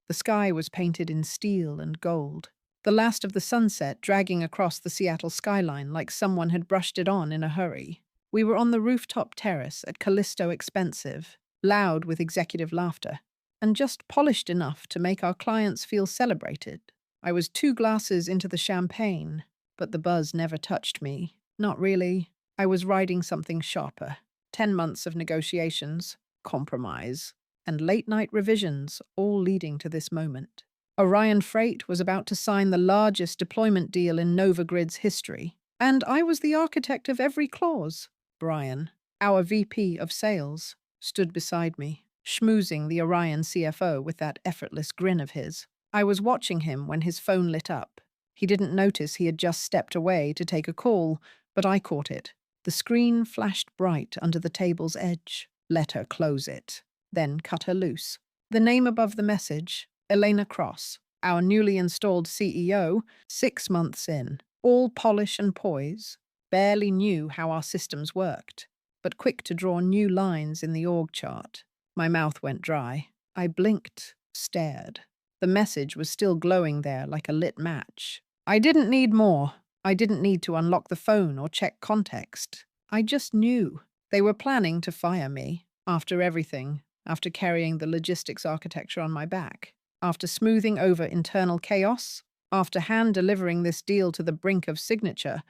The sky was painted in steel and gold. The last of the sunset dragging across the Seattle skyline like someone had brushed it on in a hurry. We were on the rooftop terrace at Callisto Expensive, loud with executive laughter, and just polished enough to make our clients feel celebrated. I was 2 glasses into the champagne, but the buzz never touched me. Not really. I was riding something sharper. 10 months of negotiations, compromise, and late-night revisions, all leading to this moment. Orion Freight was about to sign the largest deployment deal in Nova Grid's history, and I was the architect of every clause. Brian, our VP of sales, stood beside me, schmoozing the Orion CFO with that effortless grin of his. I was watching him when his phone lit up. He didn't notice he had just stepped away to take a call, but I caught it. The screen flashed bright under the table's edge. Let her close it, then cut her loose. The name above the message, Elena Cross, our newly installed CEO, 6 months in, all polish and poise, barely knew how our systems worked, but quick to draw new lines in the org chart. My mouth went dry. I blinked, stared. The message was still glowing there like a lit match. I didn't need more. I didn't need to unlock the phone or check context. I just knew. They were planning to fire me. After everything, after carrying the logistics architecture on my back, after smoothing over internal chaos, after hand-delivering this deal to the brink of signature,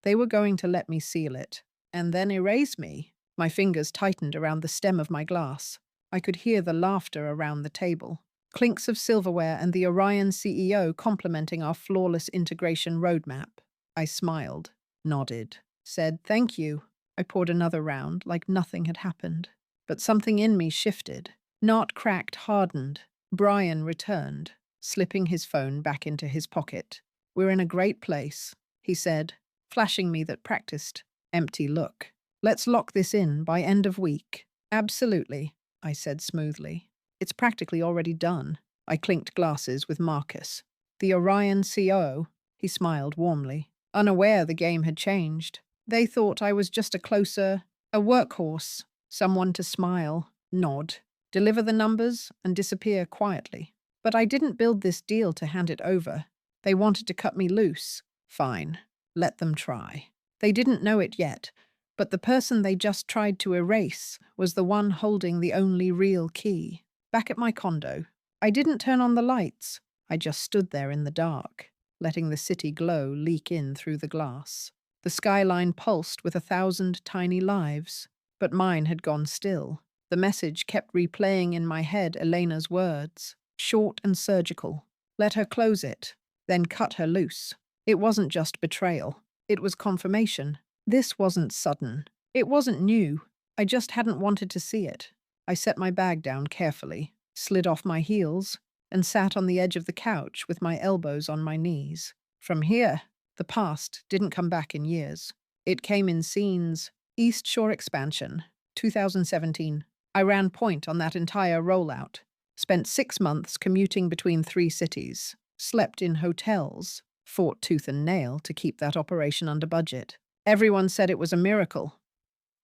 they were going to let me seal it, and then erase me. My fingers tightened around the stem of my glass. I could hear the laughter around the table, clinks of silverware and the Orion CEO complimenting our flawless integration roadmap. I smiled, nodded, said thank you. I poured another round like nothing had happened. But something in me shifted. Not cracked, hardened. Brian returned, slipping his phone back into his pocket. We're in a great place, he said, flashing me that practiced, empty look. Let's lock this in by end of week. Absolutely, I said smoothly. It's practically already done. I clinked glasses with Marcus. The Orion CO, he smiled warmly, unaware the game had changed. They thought I was just a workhorse, someone to smile, nod, deliver the numbers, and disappear quietly. But I didn't build this deal to hand it over. They wanted to cut me loose. Fine, let them try. They didn't know it yet, but the person they just tried to erase was the one holding the only real key. Back at my condo, I didn't turn on the lights. I just stood there in the dark, letting the city glow leak in through the glass. The skyline pulsed with 1,000 tiny lives, but mine had gone still. The message kept replaying in my head Elena's words, short and surgical. Let her close it, then cut her loose. It wasn't just betrayal. It was confirmation. This wasn't sudden. It wasn't new. I just hadn't wanted to see it. I set my bag down carefully, slid off my heels, and sat on the edge of the couch with my elbows on my knees. From here, the past didn't come back in years. It came in scenes. East Shore expansion, 2017. I ran point on that entire rollout. Spent 6 months commuting between 3 cities. Slept in hotels. Fought tooth and nail to keep that operation under budget. Everyone said it was a miracle.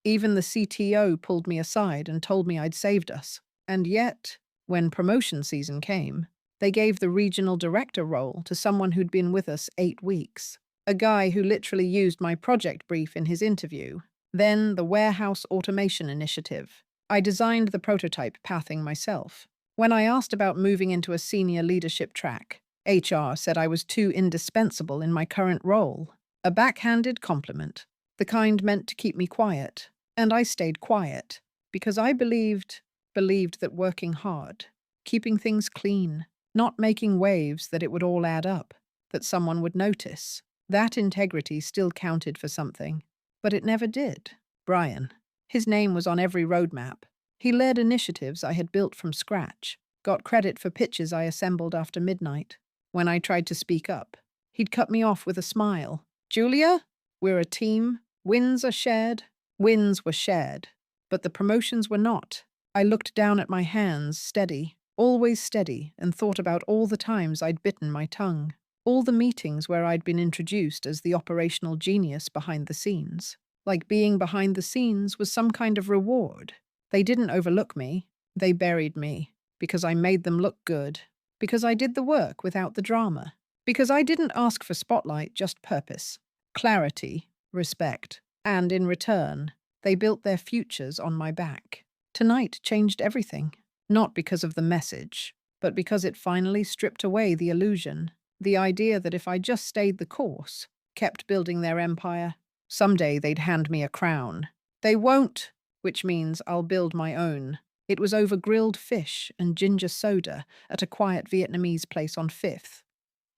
Even the CTO pulled me aside and told me I'd saved us. And yet, when promotion season came, they gave the regional director role to someone who'd been with us 8 weeks. A guy who literally used my project brief in his interview. Then the warehouse automation initiative. I designed the prototype pathing myself. When I asked about moving into a senior leadership track, HR said I was too indispensable in my current role. A backhanded compliment, the kind meant to keep me quiet. And I stayed quiet, because I believed that working hard, keeping things clean, not making waves, that it would all add up, that someone would notice. That integrity still counted for something. But it never did. Brian. His name was on every roadmap. He led initiatives I had built from scratch, got credit for pitches I assembled after midnight. When I tried to speak up, he'd cut me off with a smile. Julia, we're a team. Wins are shared. Wins were shared. But the promotions were not. I looked down at my hands, steady, always steady, and thought about all the times I'd bitten my tongue. All the meetings where I'd been introduced as the operational genius behind the scenes. Like being behind the scenes was some kind of reward. They didn't overlook me. They buried me, because I made them look good. Because I did the work without the drama. Because I didn't ask for spotlight, just purpose, clarity, respect. And in return, they built their futures on my back. Tonight changed everything. Not because of the message, but because it finally stripped away the illusion. The idea that if I just stayed the course, kept building their empire, someday they'd hand me a crown. They won't, which means I'll build my own. It was over grilled fish and ginger soda at a quiet Vietnamese place on 5th,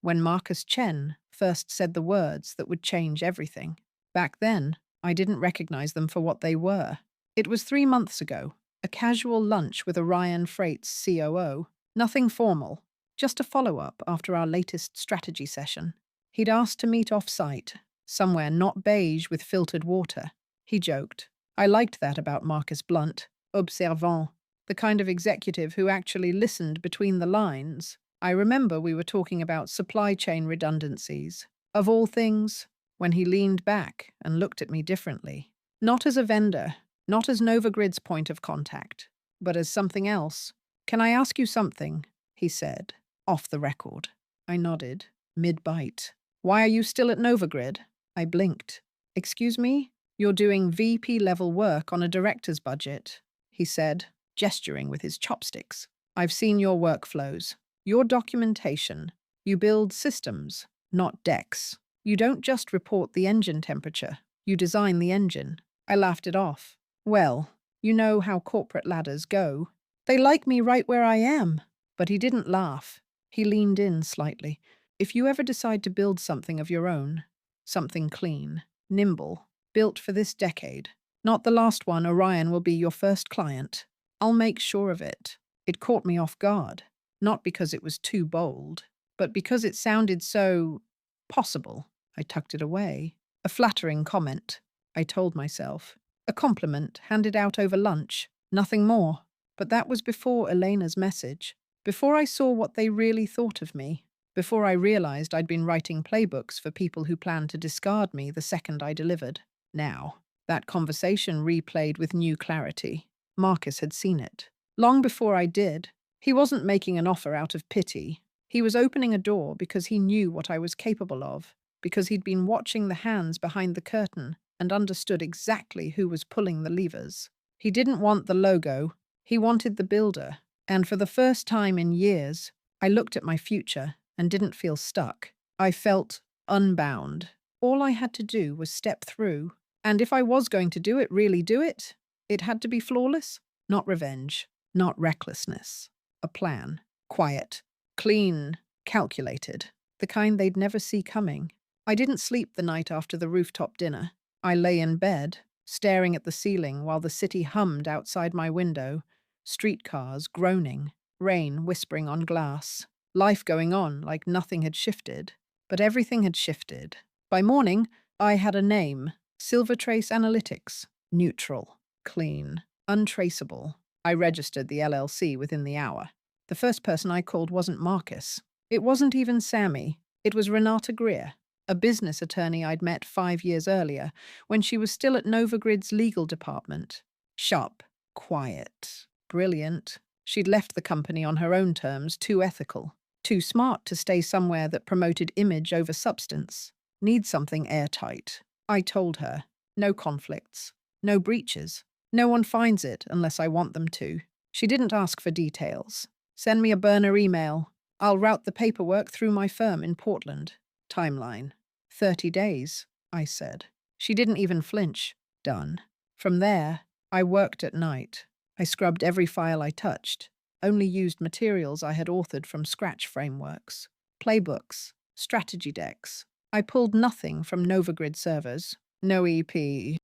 when Marcus Chen first said the words that would change everything. Back then, I didn't recognize them for what they were. It was 3 months ago, a casual lunch with Orion Freight's COO. Nothing formal, just a follow-up after our latest strategy session. He'd asked to meet off-site, somewhere not beige with filtered water. He joked. I liked that about Marcus Blunt, observant, the kind of executive who actually listened between the lines. I remember we were talking about supply chain redundancies. Of all things, when he leaned back and looked at me differently. Not as a vendor, not as Novagrid's point of contact, but as something else. Can I ask you something? He said, off the record. I nodded, mid-bite. Why are you still at Novagrid? I blinked. Excuse me? You're doing VP-level work on a director's budget, he said, gesturing with his chopsticks. I've seen your workflows, your documentation. You build systems, not decks. You don't just report the engine temperature, you design the engine. I laughed it off. Well, you know how corporate ladders go. They like me right where I am. But he didn't laugh. He leaned in slightly. If you ever decide to build something of your own, something clean, nimble, built for this decade, not the last one, Orion will be your first client. I'll make sure of it. It caught me off guard, not because it was too bold, but because it sounded so possible. I tucked it away. A flattering comment, I told myself. A compliment handed out over lunch, nothing more. But that was before Elena's message, before I saw what they really thought of me, before I realized I'd been writing playbooks for people who planned to discard me the second I delivered. Now, that conversation replayed with new clarity. Marcus had seen it. Long before I did, he wasn't making an offer out of pity. He was opening a door because he knew what I was capable of, because he'd been watching the hands behind the curtain and understood exactly who was pulling the levers. He didn't want the logo, he wanted the builder, and for the first time in years, I looked at my future and didn't feel stuck. I felt unbound. All I had to do was step through, and if I was going to do it, really do it, it had to be flawless, not revenge, not recklessness. A plan, quiet, clean, calculated, the kind they'd never see coming. I didn't sleep the night after the rooftop dinner. I lay in bed, staring at the ceiling while the city hummed outside my window, streetcars groaning, rain whispering on glass, life going on like nothing had shifted. But everything had shifted. By morning, I had a name, Silvertrace Analytics, neutral, clean, untraceable. I registered the LLC within the hour. The first person I called wasn't Marcus. It wasn't even Sammy. It was Renata Greer, a business attorney I'd met 5 years earlier, when she was still at Novagrid's legal department. Sharp, quiet, brilliant. She'd left the company on her own terms, too ethical, too smart to stay somewhere that promoted image over substance. Need something airtight. I told her. No conflicts. No breaches. No one finds it unless I want them to. She didn't ask for details. Send me a burner email. I'll route the paperwork through my firm in Portland. Timeline. 30 days, I said. She didn't even flinch. Done. From there, I worked at night. I scrubbed every file I touched, only used materials I had authored from scratch frameworks, playbooks, strategy decks. I pulled nothing from Novagrid servers. No EP,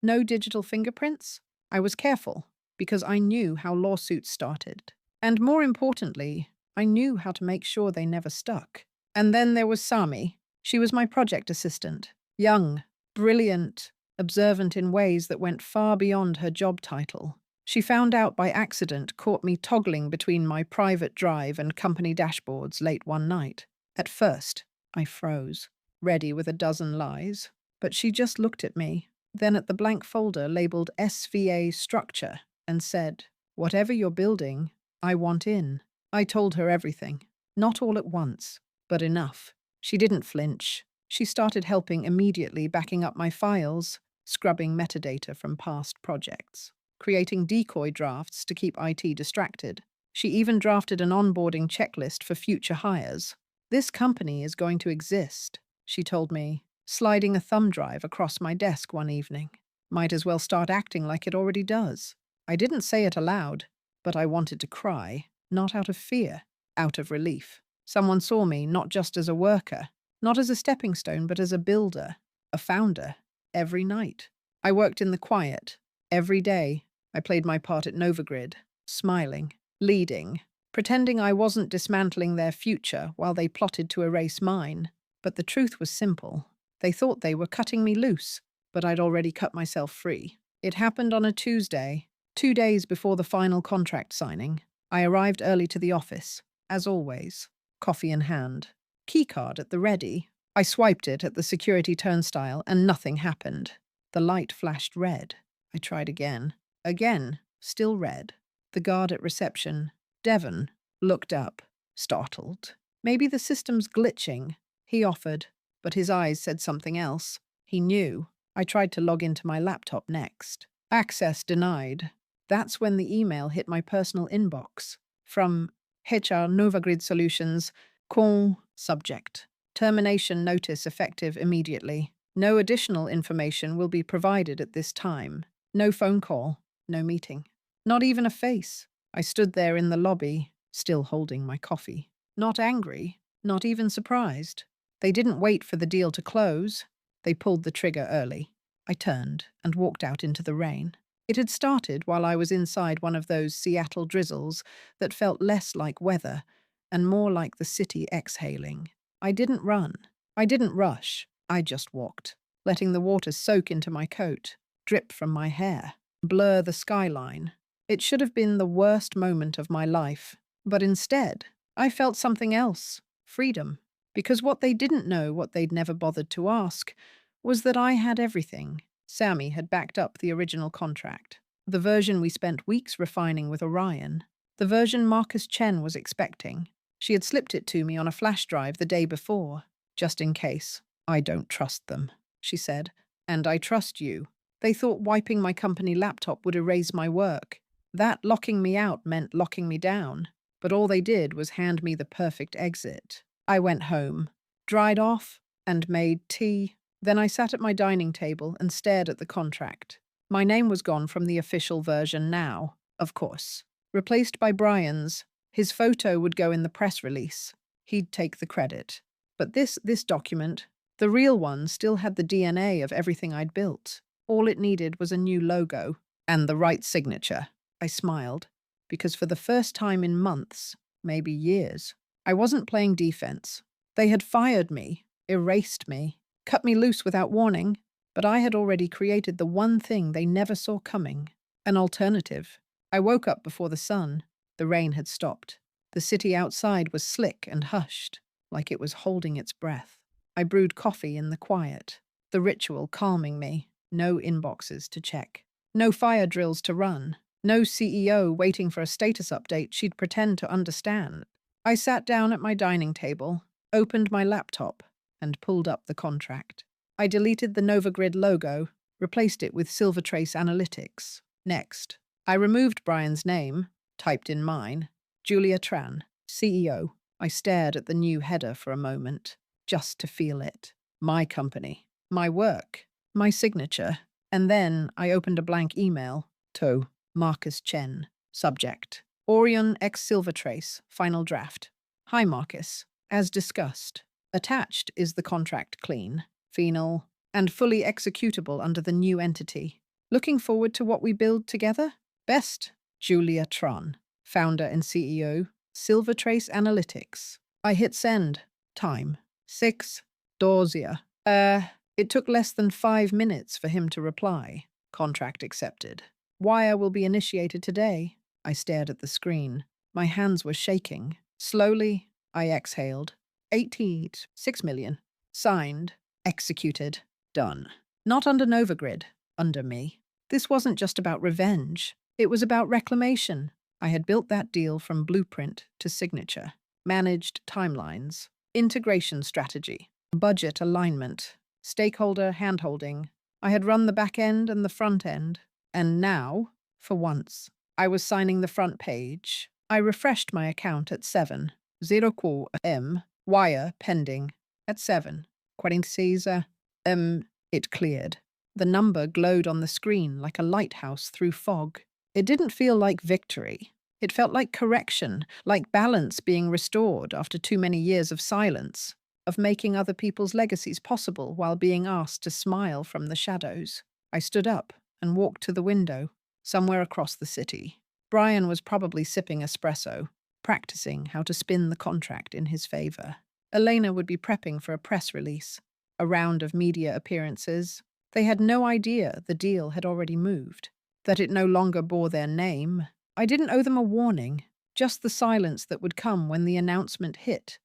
no digital fingerprints. I was careful, because I knew how lawsuits started. And more importantly, I knew how to make sure they never stuck. And then there was Sami. She was my project assistant. Young, brilliant, observant in ways that went far beyond her job title. She found out by accident, caught me toggling between my private drive and company dashboards late one night. At first, I froze, ready with a dozen lies. But she just looked at me, then at the blank folder labeled SVA Structure, and said, "Whatever you're building, I want in." I told her everything. Not all at once, but enough. She didn't flinch. She started helping immediately, backing up my files, scrubbing metadata from past projects, creating decoy drafts to keep IT distracted. She even drafted an onboarding checklist for future hires. "This company is going to exist," she told me, sliding a thumb drive across my desk one evening. "Might as well start acting like it already does." I didn't say it aloud, but I wanted to cry, not out of fear, out of relief. Someone saw me not just as a worker, not as a stepping stone, but as a builder, a founder, every night. I worked in the quiet. Every day, I played my part at Novagrid, smiling, leading, pretending I wasn't dismantling their future while they plotted to erase mine. But the truth was simple. They thought they were cutting me loose, but I'd already cut myself free. It happened on a Tuesday, 2 days before the final contract signing. I arrived early to the office, as always, coffee in hand, keycard at the ready. I swiped it at the security turnstile and nothing happened. The light flashed red. I tried again. Again, still red. The guard at reception, Devon, looked up, startled. "Maybe the system's glitching," he offered, but his eyes said something else. He knew. I tried to log into my laptop next. Access denied. That's when the email hit my personal inbox. From HR Novagrid Solutions, call subject. Termination notice effective immediately. No additional information will be provided at this time. No phone call, no meeting. Not even a face. I stood there in the lobby, still holding my coffee. Not angry, not even surprised. They didn't wait for the deal to close. They pulled the trigger early. I turned and walked out into the rain. It had started while I was inside one of those Seattle drizzles that felt less like weather and more like the city exhaling. I didn't run. I didn't rush. I just walked, letting the water soak into my coat, drip from my hair, blur the skyline. It should have been the worst moment of my life, but instead, I felt something else, freedom. Because what they didn't know, what they'd never bothered to ask, was that I had everything. Sammy had backed up the original contract, the version we spent weeks refining with Orion, the version Marcus Chen was expecting. She had slipped it to me on a flash drive the day before, just in case. "I don't trust them," she said, "and I trust you." They thought wiping my company laptop would erase my work. That locking me out meant locking me down, but all they did was hand me the perfect exit. I went home, dried off, and made tea. Then I sat at my dining table and stared at the contract. My name was gone from the official version now, of course. Replaced by Brian's. His photo would go in the press release. He'd take the credit. But this document, the real one, still had the DNA of everything I'd built. All it needed was a new logo and the right signature. I smiled, because for the first time in months, maybe years, I wasn't playing defense. They had fired me, erased me, cut me loose without warning, but I had already created the one thing they never saw coming, an alternative. I woke up before the sun. The rain had stopped. The city outside was slick and hushed, like it was holding its breath. I brewed coffee in the quiet, the ritual calming me. No inboxes to check. No fire drills to run. No CEO waiting for a status update she'd pretend to understand. I sat down at my dining table, opened my laptop, and pulled up the contract. I deleted the Novagrid logo, replaced it with Silvertrace Analytics. Next, I removed Brian's name, typed in mine, Julia Tran, CEO. I stared at the new header for a moment, just to feel it. My company, my work, my signature. And then I opened a blank email to Marcus Chen. Subject: Orion X Silvertrace, final draft. Hi Marcus. As discussed. Attached is the contract clean, final, and fully executable under the new entity. Looking forward to what we build together? Best, Julia Tron, founder and CEO, Silvertrace Analytics. I hit send. Time: 6. Dorzia. It took less than 5 minutes for him to reply. Contract accepted. Wire will be initiated today. I stared at the screen. My hands were shaking. Slowly, I exhaled. 86 million. Signed. Executed. Done. Not under Novagrid. Under me. This wasn't just about revenge. It was about reclamation. I had built that deal from blueprint to signature. managed timelines, integration strategy, budget alignment, stakeholder handholding. I had run the back end and the front end, and now, for once, I was signing the front page. I refreshed my account at 7. 0 wire pending at 7. 46 it cleared. The number glowed on the screen like a lighthouse through fog. It didn't feel like victory. It felt like correction, like balance being restored after too many years of silence, of making other people's legacies possible while being asked to smile from the shadows. I stood up and walked to the window, somewhere across the city. Brian was probably sipping espresso, practicing how to spin the contract in his favor. Elena would be prepping for a press release, a round of media appearances. They had no idea the deal had already moved, that it no longer bore their name. I didn't owe them a warning, just the silence that would come when the announcement hit,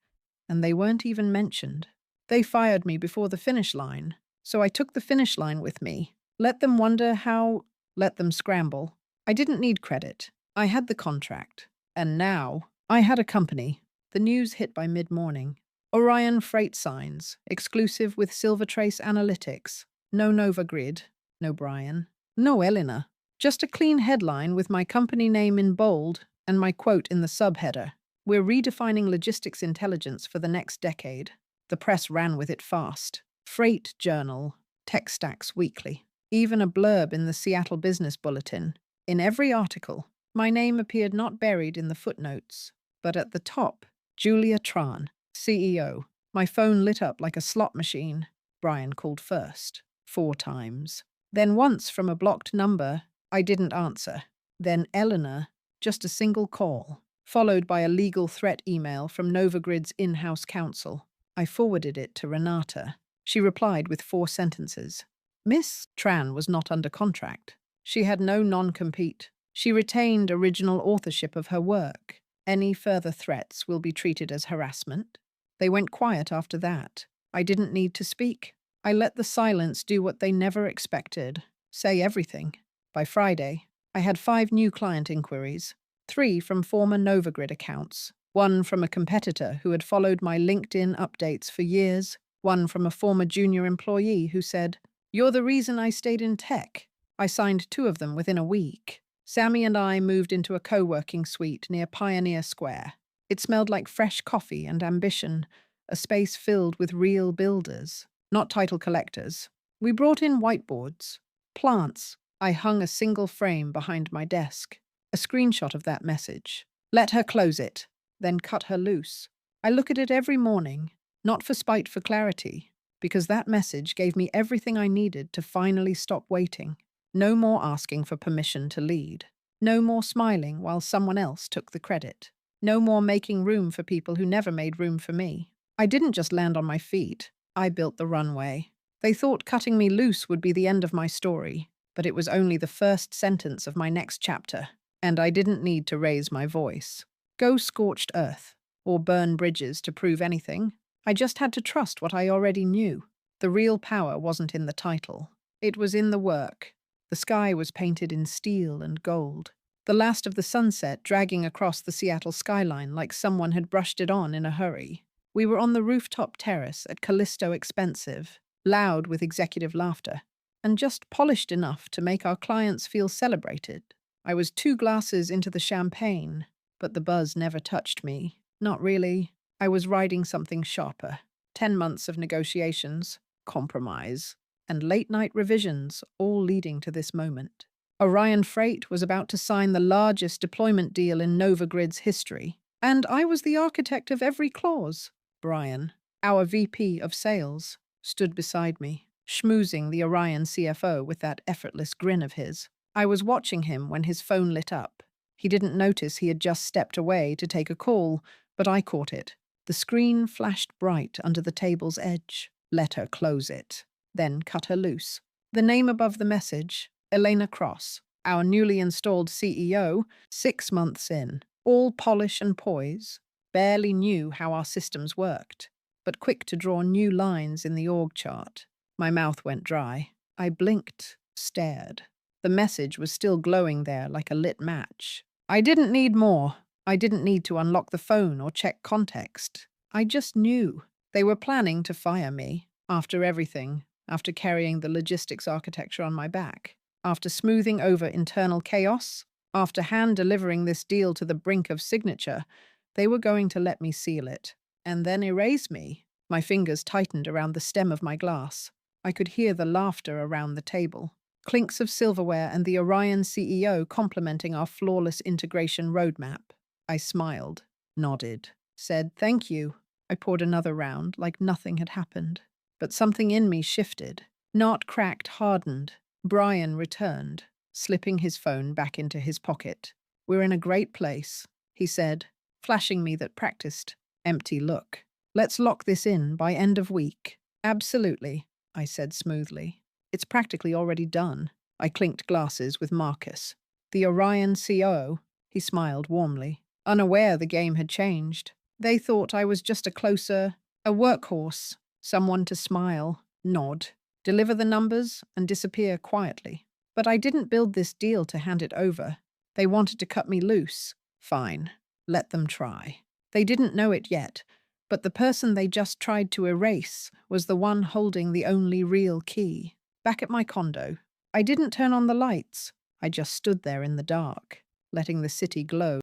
and they weren't even mentioned. They fired me before the finish line, so I took the finish line with me. Let them wonder how, let them scramble. I didn't need credit. I had the contract. And now, I had a company. The news hit by mid-morning. Orion Freight Signs, exclusive with Silvertrace Analytics. No Nova Grid, no Brian, no Elena. Just a clean headline with my company name in bold and my quote in the subheader. We're redefining logistics intelligence for the next decade. The press ran with it fast. Freight Journal, Tech Stacks Weekly, even a blurb in the Seattle Business Bulletin. In every article, my name appeared not buried in the footnotes, but at the top, Julia Tran, CEO. My phone lit up like a slot machine. Brian called first, 4 times. Then once from a blocked number, I didn't answer. Then Eleanor, just a single call, followed by a legal threat email from Novagrid's in-house counsel. I forwarded it to Renata. She replied with 4 sentences. Miss Tran was not under contract. She had no non-compete. She retained original authorship of her work. Any further threats will be treated as harassment. They went quiet after that. I didn't need to speak. I let the silence do what they never expected. Say everything. By Friday, I had 5 new client inquiries, 3 from former Novagrid accounts, 1 from a competitor who had followed my LinkedIn updates for years, 1 from a former junior employee who said, "You're the reason I stayed in tech." I signed 2 of them within a week. Sammy and I moved into a co-working suite near Pioneer Square. It smelled like fresh coffee and ambition, a space filled with real builders, not title collectors. We brought in whiteboards, plants. I hung a single frame behind my desk, a screenshot of that message. Let her close it, then cut her loose. I look at it every morning, not for spite, for clarity, because that message gave me everything I needed to finally stop waiting. No more asking for permission to lead. No more smiling while someone else took the credit. No more making room for people who never made room for me. I didn't just land on my feet. I built the runway. They thought cutting me loose would be the end of my story, but it was only the first sentence of my next chapter, and I didn't need to raise my voice. Go scorched earth, or burn bridges to prove anything. I just had to trust what I already knew. The real power wasn't in the title. It was in the work. The sky was painted in steel and gold. The last of the sunset dragging across the Seattle skyline like someone had brushed it on in a hurry. We were on the rooftop terrace at Callisto Expensive, loud with executive laughter, and just polished enough to make our clients feel celebrated. I was 2 glasses into the champagne, but the buzz never touched me. Not really. I was riding something sharper. 10 months of negotiations, compromise, and late-night revisions, all leading to this moment. Orion Freight was about to sign the largest deployment deal in Novagrid's history, and I was the architect of every clause. Brian, our VP of sales, stood beside me, schmoozing the Orion CFO with that effortless grin of his. I was watching him when his phone lit up. He didn't notice he had just stepped away to take a call, but I caught it. The screen flashed bright under the table's edge. Let her close it, then cut her loose. The name above the message, Elena Cross, our newly installed CEO, 6 months in, all polish and poise, barely knew how our systems worked, but quick to draw new lines in the org chart. My mouth went dry. I blinked, stared. The message was still glowing there like a lit match. I didn't need more. I didn't need to unlock the phone or check context. I just knew. They were planning to fire me after everything, after carrying the logistics architecture on my back, after smoothing over internal chaos, after hand-delivering this deal to the brink of signature. They were going to let me seal it, and then erase me. My fingers tightened around the stem of my glass. I could hear the laughter around the table, clinks of silverware and the Orion CEO complimenting our flawless integration roadmap. I smiled, nodded, said thank you. I poured another round like nothing had happened. But something in me shifted. Not cracked, hardened. Brian returned, slipping his phone back into his pocket. "We're in a great place," he said, flashing me that practiced, empty look. "Let's lock this in by end of week." "Absolutely," I said smoothly. "It's practically already done." I clinked glasses with Marcus. "The Orion CO?" He smiled warmly, unaware the game had changed. They thought I was just a workhorse, someone to smile, nod, deliver the numbers, and disappear quietly. But I didn't build this deal to hand it over. They wanted to cut me loose. Fine, let them try. They didn't know it yet, but the person they just tried to erase was the one holding the only real key. Back at my condo, I didn't turn on the lights. I just stood there in the dark, letting the city glow